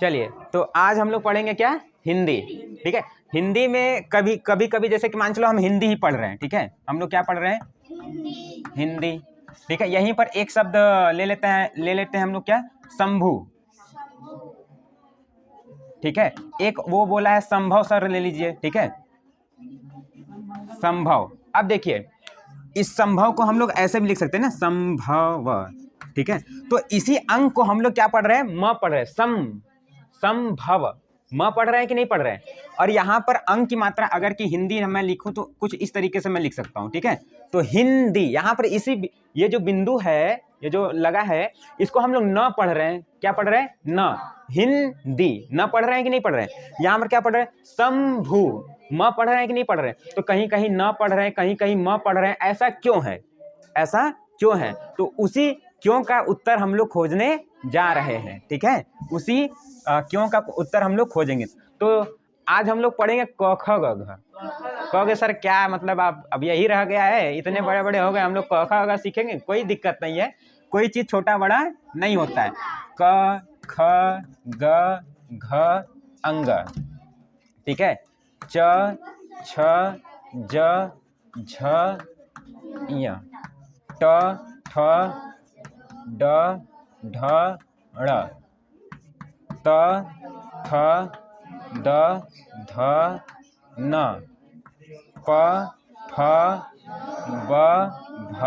चलिए, तो आज हम लोग पढ़ेंगे क्या? हिंदी। ठीक है, हिंदी में कभी कभी जैसे कि मान चलो हम हिंदी ही पढ़ रहे हैं। ठीक है, हम लोग क्या पढ़ रहे हैं? हिंदी। ठीक है, यहीं पर एक शब्द ले लेते हैं हम लोग क्या? शंभू। ठीक है, एक वो बोला है संभव, सर ले लीजिए। ठीक है, संभव। अब देखिए, इस संभव को हम लोग ऐसे भी लिख सकते हैं ना, संभव। ठीक है, तो इसी अंक को हम लोग क्या पढ़ रहे हैं? म पढ़ रहे हैं। संभव। म पढ़ रहे हैं कि नहीं पढ़ रहे हैं? और यहाँ पर अंक की मात्रा अगर कि हिंदी मैं लिखूं तो कुछ इस तरीके से मैं लिख सकता हूं। ठीक है, तो हिंदी, यहाँ पर इसी ये जो बिंदु है, ये जो लगा है, इसको हम लोग न पढ़ रहे हैं। क्या पढ़ रहे हैं? न। हिंदी न पढ़ रहे हैं कि नहीं पढ़ रहे हैं? यहाँ पर क्या पढ़ रहे हैं? शंभू। म पढ़ रहे हैं कि नहीं पढ़ रहे हैं? तो कहीं कहीं न पढ़ रहे हैं, कहीं कहीं म पढ़ रहे हैं। ऐसा क्यों है? ऐसा क्यों है? तो उसी क्यों का उत्तर हम लोग खोजने जा रहे हैं। ठीक है, उसी क्यों का उत्तर हम लोग खोजेंगे। तो आज हम लोग पढ़ेंगे क ख ग घ। कहोगे सर क्या मतलब, आप अब यही रह गया है, इतने बड़े बड़े हो गए, हम लोग क ख ग सीखेंगे? कोई दिक्कत नहीं है, कोई चीज छोटा बड़ा नहीं होता है। क ख ग घ अंग। ठीक है, च छ ज झ य ट ठ ड ढ ड़ त थ द ध न प फ ब भ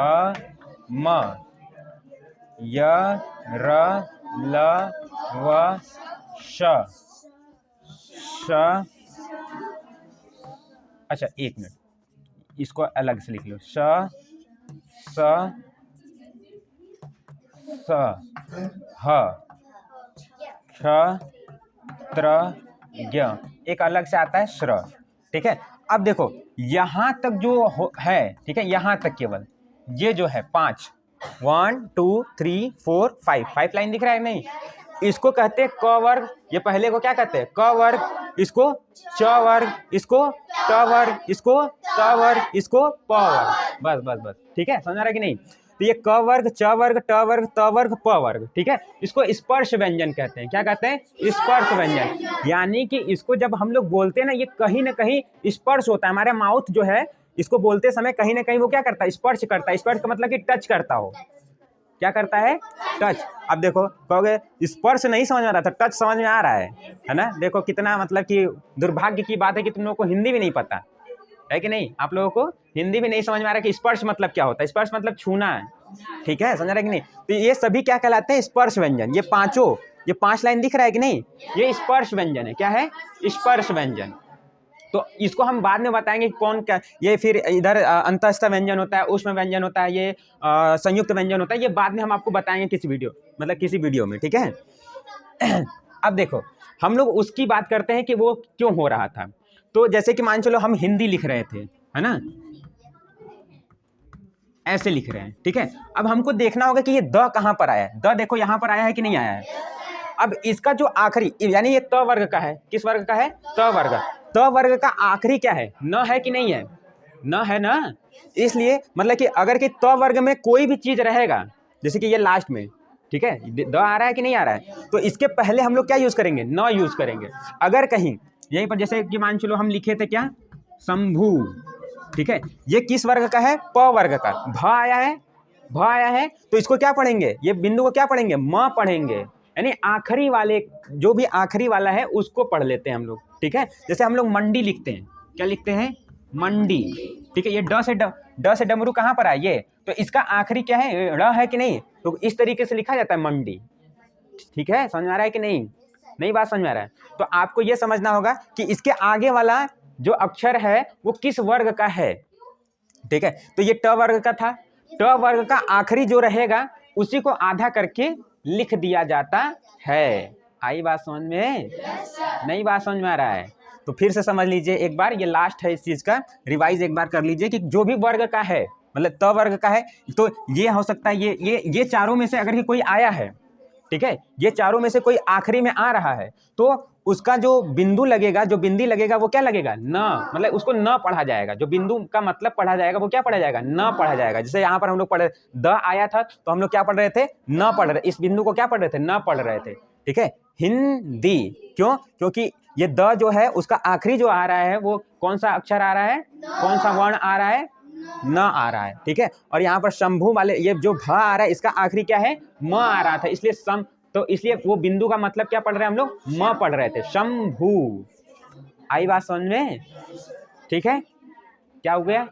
म य र ल व श। अच्छा, एक मिनट, इसको अलग से लिख लो। स स ह क्ष त्र ज्ञ। एक अलग से आता है श्र। ठीक है, अब देखो यहां तक जो है, ठीक है, यहां तक केवल ये जो है 5, 1 2 3 4 5 लाइन दिख रहा है नहीं? इसको कहते हैं क वर्ग। ये पहले को क्या कहते हैं? क वर्ग। इसको च वर्ग, इसको ट वर्ग, इसको त वर्ग, इसको प वर्ग। बस बस बस, ठीक है, समझ रहा है कि नहीं? तो ये क वर्ग, च वर्ग, ट वर्ग, त वर्ग, प वर्ग। ठीक है, इसको स्पर्श व्यंजन कहते हैं। क्या कहते हैं? स्पर्श व्यंजन। यानी कि इसको जब हम लोग बोलते हैं ना, ये कहीं ना कहीं स्पर्श होता है। हमारा माउथ जो है, इसको बोलते समय कहीं ना कहीं वो क्या करता है? स्पर्श करता है। स्पर्श का मतलब कि टच करता हो। क्या करता है? टच। अब देखो, कहोगे स्पर्श नहीं समझ में आ रहा था, टच समझ में आ रहा है ना? देखो कितना मतलब कि दुर्भाग्य की बात है कि तुम लोगों को हिंदी भी नहीं पता है कि नहीं? आप लोगों को हिंदी भी नहीं समझ में आ रहा कि स्पर्श मतलब क्या होता है। स्पर्श मतलब छूना है। ठीक है, समझ रहे कि नहीं? तो ये सभी क्या कहलाते हैं? स्पर्श व्यंजन। ये पांचों, ये 5 लाइन दिख रहा है कि नहीं? ये स्पर्श व्यंजन है। क्या है? स्पर्श व्यंजन। तो इसको हम बाद में बताएंगे कि कौन क्या। ये फिर इधर अंतःस्थ व्यंजन होता है, ऊष्म व्यंजन होता है, ये संयुक्त व्यंजन होता है। ये बाद में हम आपको बताएंगे किसी वीडियो में। ठीक है, अब देखो हम लोग उसकी बात करते हैं कि वो क्यों हो रहा था। तो जैसे कि मान चलो हम हिंदी लिख रहे थे, है ना? ऐसे लिख रहे हैं। ठीक है, अब हमको देखना होगा कि ये द कहाँ पर आया है। द देखो यहाँ पर आया है कि नहीं आया है? अब इसका जो आखिरी, यानी ये त वर्ग का है। किस वर्ग का है? त वर्ग। त वर्ग का आखिरी क्या है? न है कि नहीं है? न है ना? इसलिए मतलब कि अगर कि त वर्ग में कोई भी चीज रहेगा, जैसे कि ये लास्ट में, ठीक है, द आ रहा है कि नहीं आ रहा है, तो इसके पहले हम लोग क्या यूज करेंगे? न यूज करेंगे। अगर कहीं यहीं पर जैसे कि मान चलो हम लिखे थे क्या? शंभू। ठीक है, ये किस वर्ग का है? प वर्ग का। भ आया है, भ आया है, तो इसको क्या पढ़ेंगे? ये बिंदु को क्या पढ़ेंगे? म पढ़ेंगे। यानी आखिरी वाले, जो भी आखिरी वाला है उसको पढ़ लेते हैं हम लोग। ठीक है, जैसे हम लोग मंडी लिखते हैं। क्या लिखते हैं? मंडी। ठीक है, ये ड से डमरू कहाँ पर है? ये तो इसका आखिरी क्या है? ड़ है कि नहीं? तो इस तरीके से लिखा जाता है मंडी। ठीक है, समझ में आ रहा है कि नहीं? नहीं बात समझ में आ रहा है? तो आपको ये समझना होगा कि इसके आगे वाला जो अक्षर है वो किस वर्ग का है। ठीक है, तो ये ट वर्ग का था। ट वर्ग का आखिरी जो रहेगा उसी को आधा करके लिख दिया जाता है। आई बात समझ में? नहीं बात समझ में आ रहा है? तो फिर से समझ लीजिए एक बार, ये लास्ट है इस चीज का, रिवाइज एक बार कर लीजिए कि जो भी वर्ग का है, मतलब त वर्ग का है, तो ये हो सकता है ये चारों में से अगर कोई आया है, ठीक है, ये चारों में से कोई आखिरी में आ रहा है, तो उसका जो बिंदु लगेगा, जो बिंदी लगेगा, वो क्या लगेगा? न। मतलब उसको न पढ़ा जाएगा। जो बिंदु का मतलब पढ़ा जाएगा वो क्या पढ़ा जाएगा? न पढ़ा जाएगा। जैसे यहाँ पर हम लोग पढ़े, द आया था तो हम लोग क्या पढ़ रहे थे? न पढ़ रहे। इस बिंदु को क्या पढ़ रहे थे? न पढ़ रहे थे। ठीक है, हिंदी। क्यों? क्योंकि ये द जो है उसका आखिरी जो आ रहा है वो कौन सा अक्षर आ रहा है, कौन सा वर्ण आ रहा है, न आ रहा है। ठीक है, और यहाँ पर शंभू वाले ये जो भ आ रहा है इसका आखिरी क्या है, म आ रहा था, इसलिए सम, तो इसलिए वो बिंदु का मतलब क्या पढ़ रहे हैं हम लोग, म पढ़ रहे थे, शंभू। आई बात समझ में? ठीक है, क्या हो गया?